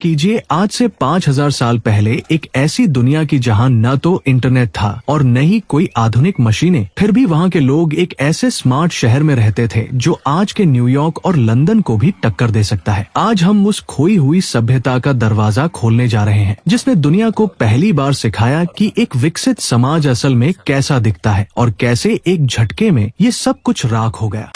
कीजिए आज से 5000 साल पहले एक ऐसी दुनिया की जहां न तो इंटरनेट था और न ही कोई आधुनिक मशीनें, फिर भी वहां के लोग एक ऐसे स्मार्ट शहर में रहते थे जो आज के न्यूयॉर्क और लंदन को भी टक्कर दे सकता है। आज हम उस खोई हुई सभ्यता का दरवाजा खोलने जा रहे हैं जिसने दुनिया को पहली बार सिखाया कि एक विकसित समाज असल में कैसा दिखता है और कैसे एक झटके में ये सब कुछ राख हो गया।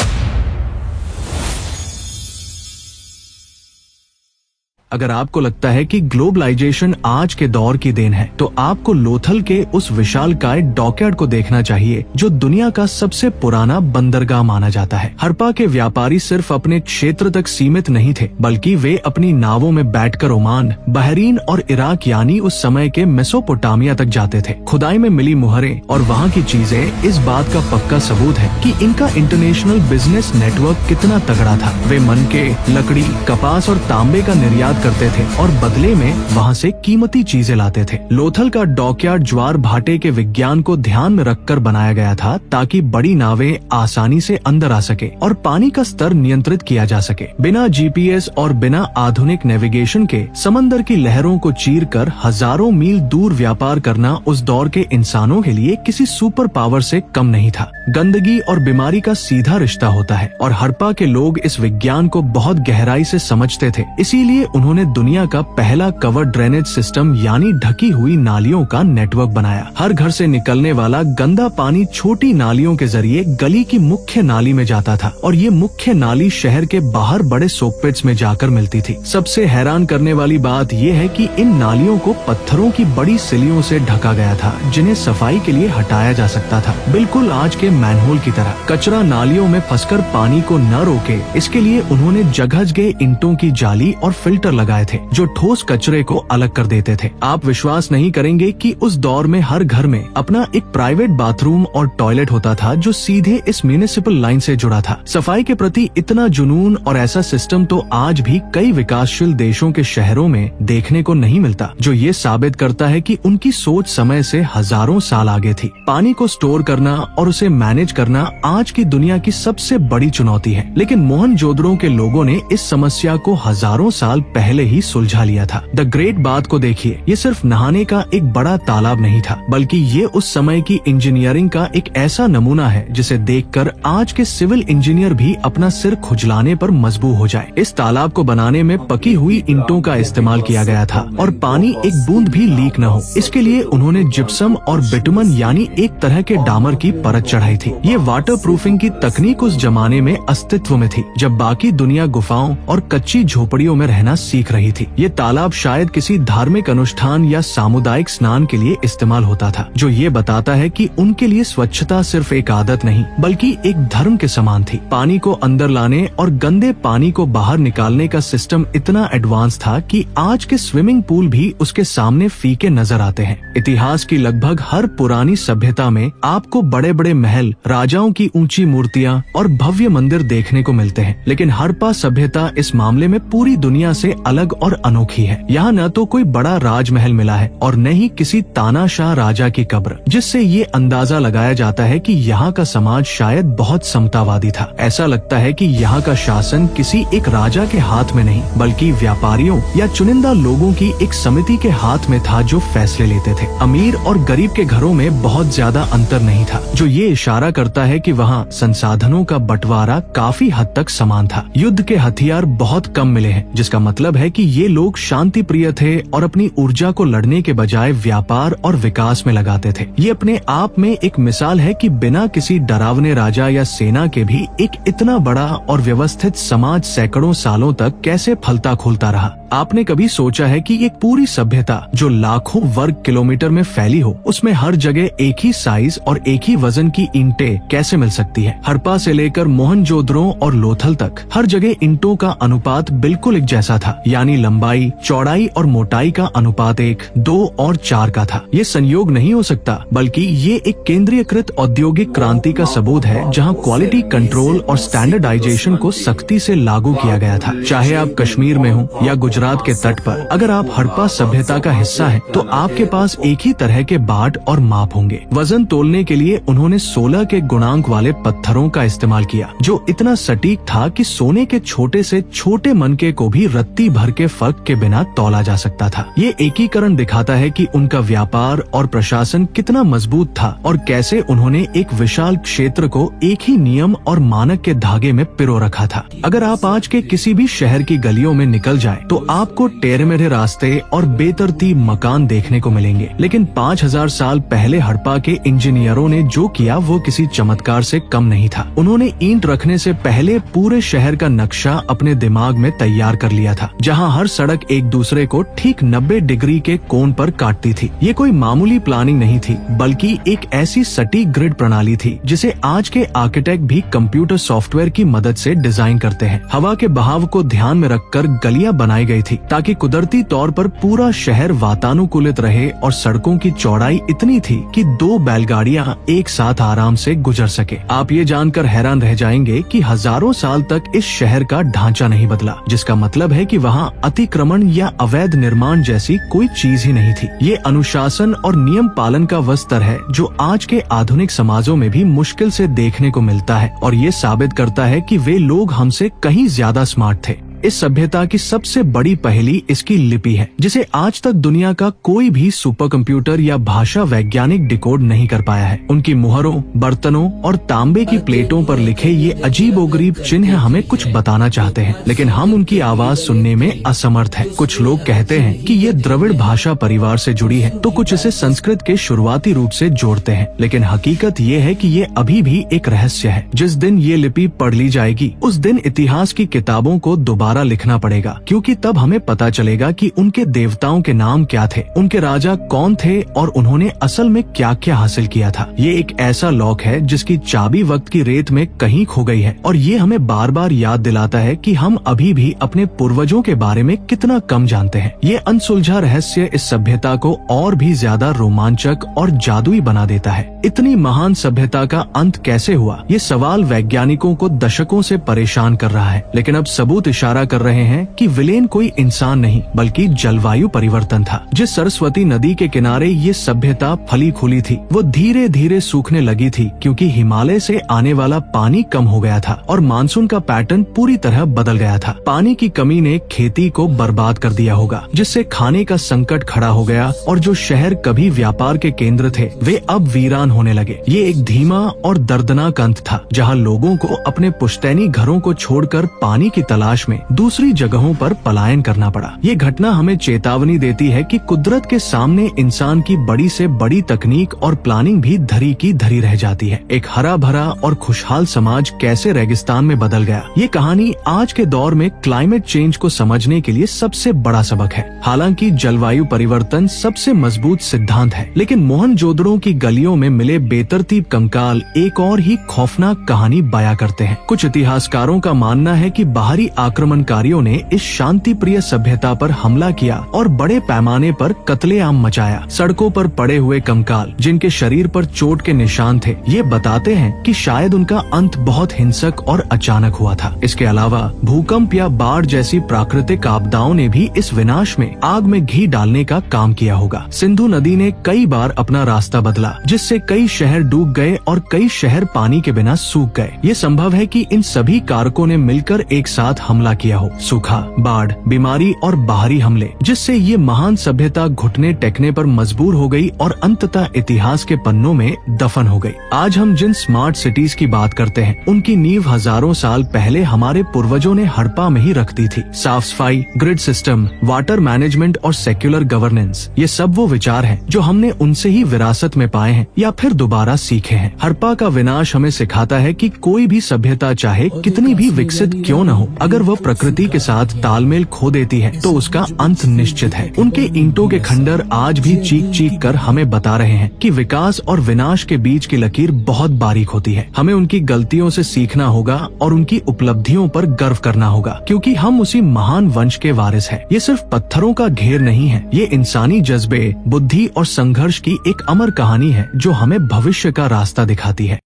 अगर आपको लगता है कि ग्लोबलाइजेशन आज के दौर की देन है, तो आपको लोथल के उस विशालकाय डॉकयार्ड को देखना चाहिए जो दुनिया का सबसे पुराना बंदरगाह माना जाता है। हड़प्पा के व्यापारी सिर्फ अपने क्षेत्र तक सीमित नहीं थे, बल्कि वे अपनी नावों में बैठकर ओमान, बहरीन और इराक यानी उस समय के मेसोपोटामिया तक जाते थे। खुदाई में मिली मुहरें और वहाँ की चीजें इस बात का पक्का सबूत है कि इनका इंटरनेशनल बिजनेस नेटवर्क कितना तगड़ा था। वे मनके, लकड़ी, कपास और तांबे का निर्यात करते थे और बदले में वहाँ से कीमती चीजें लाते थे। लोथल का डॉकयार्ड ज्वार भाटे के विज्ञान को ध्यान में रखकर बनाया गया था ताकि बड़ी नावें आसानी से अंदर आ सके और पानी का स्तर नियंत्रित किया जा सके। बिना जीपीएस और बिना आधुनिक नेविगेशन के समंदर की लहरों को चीरकर हजारों मील दूर व्यापार करना उस दौर के इंसानों के लिए किसी सुपर पावर से कम नहीं था। गंदगी और बीमारी का सीधा रिश्ता होता है और हड़प्पा के लोग इस विज्ञान को बहुत गहराई से समझते थे। इसीलिए उन्होंने दुनिया का पहला कवर ड्रेनेज सिस्टम यानी ढकी हुई नालियों का नेटवर्क बनाया। हर घर से निकलने वाला गंदा पानी छोटी नालियों के जरिए गली की मुख्य नाली में जाता था और ये मुख्य नाली शहर के बाहर बड़े सोकपिट्स में जाकर मिलती थी। सबसे हैरान करने वाली बात यह है कि इन नालियों को पत्थरों की बड़ी सिलियों से ढका गया था जिन्हें सफाई के लिए हटाया जा सकता था, बिल्कुल आज के मैनहोल की तरह। कचरा नालियों में फंसकर पानी को न रोके, इसके लिए उन्होंने जगह जगह ईंटों की जाली और फिल्टर लगाए थे जो ठोस कचरे को अलग कर देते थे। आप विश्वास नहीं करेंगे कि उस दौर में हर घर में अपना एक प्राइवेट बाथरूम और टॉयलेट होता था जो सीधे इस म्युनिसिपल लाइन से जुड़ा था। सफाई के प्रति इतना जुनून और ऐसा सिस्टम तो आज भी कई विकासशील देशों के शहरों में देखने को नहीं मिलता, जो ये साबित करता है कि उनकी सोच समय से हजारों साल आगे थी। पानी को स्टोर करना और उसे मैनेज करना आज की दुनिया की सबसे बड़ी चुनौती है, लेकिन मोहनजोदड़ो के लोगों ने इस समस्या को हजारों साल पहले ही सुलझा लिया था। द ग्रेट बाथ को देखिए, ये सिर्फ नहाने का एक बड़ा तालाब नहीं था, बल्कि ये उस समय की इंजीनियरिंग का एक ऐसा नमूना है जिसे देखकर आज के सिविल इंजीनियर भी अपना सिर खुजलाने पर मजबूर हो जाए। इस तालाब को बनाने में पकी हुई ईंटों का इस्तेमाल किया गया था और पानी एक बूंद भी लीक न हो, इसके लिए उन्होंने जिप्सम और बिटुमन यानी एक तरह के डामर की परत चढ़ाई थी। ये वाटर प्रूफिंग की तकनीक उस जमाने में अस्तित्व में थी जब बाकी दुनिया गुफाओं और कच्ची झोपड़ियों में रहना सीख रही थी। ये तालाब शायद किसी धार्मिक अनुष्ठान या सामुदायिक स्नान के लिए इस्तेमाल होता था, जो ये बताता है कि उनके लिए स्वच्छता सिर्फ एक आदत नहीं बल्कि एक धर्म के समान थी। पानी को अंदर लाने और गंदे पानी को बाहर निकालने का सिस्टम इतना एडवांस था कि आज के स्विमिंग पूल भी उसके सामने फीके नजर आते हैं। इतिहास की लगभग हर पुरानी सभ्यता में आपको बड़े बड़े महल, राजाओं की ऊंची मूर्तियां और भव्य मंदिर देखने को मिलते हैं, लेकिन हड़प्पा सभ्यता इस मामले में पूरी दुनिया से अलग और अनोखी है। यहाँ न तो कोई बड़ा राजमहल मिला है और न ही किसी तानाशाह राजा की कब्र, जिससे ये अंदाजा लगाया जाता है कि यहाँ का समाज शायद बहुत समतावादी था। ऐसा लगता है कि यहाँ का शासन किसी एक राजा के हाथ में नहीं बल्कि व्यापारियों या चुनिंदा लोगों की एक समिति के हाथ में था जो फैसले लेते थे। अमीर और गरीब के घरों में बहुत ज्यादा अंतर नहीं था, जो ये इशारा करता है कि वहाँ संसाधनों का बंटवारा काफी हद तक समान था। युद्ध के हथियार बहुत कम मिले हैं, जिसका मतलब है कि ये लोग शांति प्रिय थे और अपनी ऊर्जा को लड़ने के बजाय व्यापार और विकास में लगाते थे। ये अपने आप में एक मिसाल है कि बिना किसी डरावने राजा या सेना के भी एक इतना बड़ा और व्यवस्थित समाज सैकड़ों सालों तक कैसे फलता फूलता रहा। आपने कभी सोचा है कि एक पूरी सभ्यता जो लाखों वर्ग किलोमीटर में फैली हो, उसमें हर जगह एक ही साइज और एक ही वजन की ईंटें कैसे मिल सकती है? हड़प्पा से लेकर मोहनजोदड़ो और लोथल तक हर जगह ईंटों का अनुपात बिल्कुल एक जैसा था, यानी लंबाई, चौड़ाई और मोटाई का अनुपात 1, 2 और 4 का था। ये संयोग नहीं हो सकता, बल्कि ये एक केंद्रीयकृत औद्योगिक क्रांति का सबूत है जहाँ क्वालिटी कंट्रोल और स्टैंडर्डाइजेशन को सख्ती से लागू किया गया था। चाहे आप कश्मीर में हो या गुजरात के तट पर, अगर आप हड़प्पा सभ्यता का हिस्सा हैं, तो आपके पास एक ही तरह के बाट और माप होंगे। वजन तोलने के लिए उन्होंने 16 के गुणांक वाले पत्थरों का इस्तेमाल किया, जो इतना सटीक था कि सोने के छोटे से छोटे मनके को भी रत्ती भर के फर्क के बिना तौला जा सकता था। ये एकीकरण दिखाता है कि उनका व्यापार और प्रशासन कितना मजबूत था और कैसे उन्होंने एक विशाल क्षेत्र को एक ही नियम और मानक के धागे में पिरो रखा था। अगर आप आज के किसी भी शहर की गलियों में निकल जाएं, तो आपको टेढ़े मेढ़े रास्ते और बेतरतीब मकान देखने को मिलेंगे, लेकिन 5000 साल पहले हड़प्पा के इंजीनियरों ने जो किया वो किसी चमत्कार से कम नहीं था। उन्होंने ईंट रखने से पहले पूरे शहर का नक्शा अपने दिमाग में तैयार कर लिया था, जहां हर सड़क एक दूसरे को ठीक 90 डिग्री के कोण पर काटती थी। ये कोई मामूली प्लानिंग नहीं थी, बल्कि एक ऐसी सटीक ग्रिड प्रणाली थी जिसे आज के आर्किटेक्ट भी कंप्यूटर सॉफ्टवेयर की मदद से डिजाइन करते हैं। हवा के बहाव को ध्यान में रखकर गलियां बनाई गई थी ताकि कुदरती तौर पर पूरा शहर वातानुकूलित रहे और सड़कों की चौड़ाई इतनी थी कि 2 बैलगाड़ियां एक साथ आराम से गुजर सके। आप ये जानकर हैरान रह जाएंगे कि हजारों साल तक इस शहर का ढांचा नहीं बदला, जिसका मतलब है कि वहाँ अतिक्रमण या अवैध निर्माण जैसी कोई चीज ही नहीं थी। ये अनुशासन और नियम पालन का वो स्तर है जो आज के आधुनिक समाजों में भी मुश्किल से देखने को मिलता है, और ये साबित करता है कि वे लोग हमसे कहीं ज्यादा स्मार्ट थे। इस सभ्यता की सबसे बड़ी पहेली इसकी लिपि है, जिसे आज तक दुनिया का कोई भी सुपर कंप्यूटर या भाषा वैज्ञानिक डिकोड नहीं कर पाया है। उनकी मुहरों, बर्तनों और तांबे की प्लेटों पर लिखे ये अजीबोगरीब चिन्ह हमें कुछ बताना चाहते हैं, लेकिन हम उनकी आवाज सुनने में असमर्थ हैं। कुछ लोग कहते हैं कि ये द्रविड़ भाषा परिवार से जुड़ी है, तो कुछ इसे संस्कृत के शुरुआती रूप से जोड़ते हैं, लेकिन हकीकत ये है कि ये अभी भी एक रहस्य है। जिस दिन ये लिपि पढ़ ली जाएगी, उस दिन इतिहास की किताबों को दोबारा लिखना पड़ेगा, क्योंकि तब हमें पता चलेगा कि उनके देवताओं के नाम क्या थे, उनके राजा कौन थे और उन्होंने असल में क्या क्या हासिल किया था। ये एक ऐसा लॉक है जिसकी चाबी वक्त की रेत में कहीं खो गई है, और ये हमें बार बार याद दिलाता है कि हम अभी भी अपने पूर्वजों के बारे में कितना कम जानते हैं। ये अनसुलझा रहस्य इस सभ्यता को और भी ज्यादा रोमांचक और जादुई बना देता है। इतनी महान सभ्यता का अंत कैसे हुआ, ये सवाल वैज्ञानिकों को दशकों से परेशान कर रहा है, लेकिन अब सबूत इशारा कर रहे हैं कि विलेन कोई इंसान नहीं बल्कि जलवायु परिवर्तन था। जिस सरस्वती नदी के किनारे ये सभ्यता फली खुली थी, वो धीरे धीरे सूखने लगी थी, क्योंकि हिमालय से आने वाला पानी कम हो गया था और मानसून का पैटर्न पूरी तरह बदल गया था। पानी की कमी ने खेती को बर्बाद कर दिया होगा, जिससे खाने का संकट खड़ा हो गया, और जो शहर कभी व्यापार के केंद्र थे वे अब वीरान होने लगे। ये एक धीमा और दर्दनाक अंत था, जहाँ लोगों को अपने पुश्तैनी घरों को छोड़कर पानी की तलाश में दूसरी जगहों पर पलायन करना पड़ा। ये घटना हमें चेतावनी देती है कि कुदरत के सामने इंसान की बड़ी से बड़ी तकनीक और प्लानिंग भी धरी की धरी रह जाती है। एक हरा भरा और खुशहाल समाज कैसे रेगिस्तान में बदल गया, ये कहानी आज के दौर में क्लाइमेट चेंज को समझने के लिए सबसे बड़ा सबक है। हालांकि जलवायु परिवर्तन सबसे मजबूत सिद्धांत है, लेकिन मोहनजोदड़ो की गलियों में मिले बेतरतीब कंकाल एक और ही खौफनाक कहानी बयां करते हैं। कुछ इतिहासकारों का मानना है कि बाहरी आक्रमणकारियों ने इस शांति प्रिय सभ्यता पर हमला किया और बड़े पैमाने पर कत्लेआम मचाया। सड़कों पर पड़े हुए कंकाल, जिनके शरीर पर चोट के निशान थे, ये बताते हैं कि शायद उनका अंत बहुत हिंसक और अचानक हुआ था। इसके अलावा भूकंप या बाढ़ जैसी प्राकृतिक आपदाओं ने भी इस विनाश में आग में घी डालने का काम किया होगा। सिंधु नदी ने कई बार अपना रास्ता बदला, जिससे कई शहर डूब गए और कई शहर पानी के बिना सूख गए। ये संभव है कि इन सभी कारकों ने मिलकर एक साथ हमला किया हो। सूखा, बाढ़, बीमारी और बाहरी हमले, जिससे ये महान सभ्यता घुटने टेकने पर मजबूर हो गई और अंततः इतिहास के पन्नों में दफन हो गई। आज हम जिन स्मार्ट सिटीज की बात करते हैं, उनकी नींव हजारों साल पहले हमारे पूर्वजों ने हड़प्पा में ही रख दी थी। साफ सफाई, ग्रिड सिस्टम, वाटर मैनेजमेंट और सेक्युलर गवर्नेंस, ये सब वो विचार हैं जो हमने उनसे ही विरासत में पाए हैं या फिर दोबारा सीखे हैं। हड़प्पा का विनाश हमें सिखाता है कि कोई भी सभ्यता चाहे कितनी भी विकसित क्यों न हो, अगर वह प्रकृति के साथ तालमेल खो देती है तो उसका अंत निश्चित है। उनके ईंटों के खंडर आज भी चीख चीख कर हमें बता रहे हैं कि विकास और विनाश के बीच की लकीर बहुत बारीक होती है। हमें उनकी गलतियों से सीखना होगा और उनकी उपलब्धियों पर गर्व करना होगा, क्योंकि हम उसी महान वंश के वारिस हैं। ये सिर्फ पत्थरों का घेर नहीं है, ये इंसानी जज्बे, बुद्धि और संघर्ष की एक अमर कहानी है जो हमें भविष्य का रास्ता दिखाती है।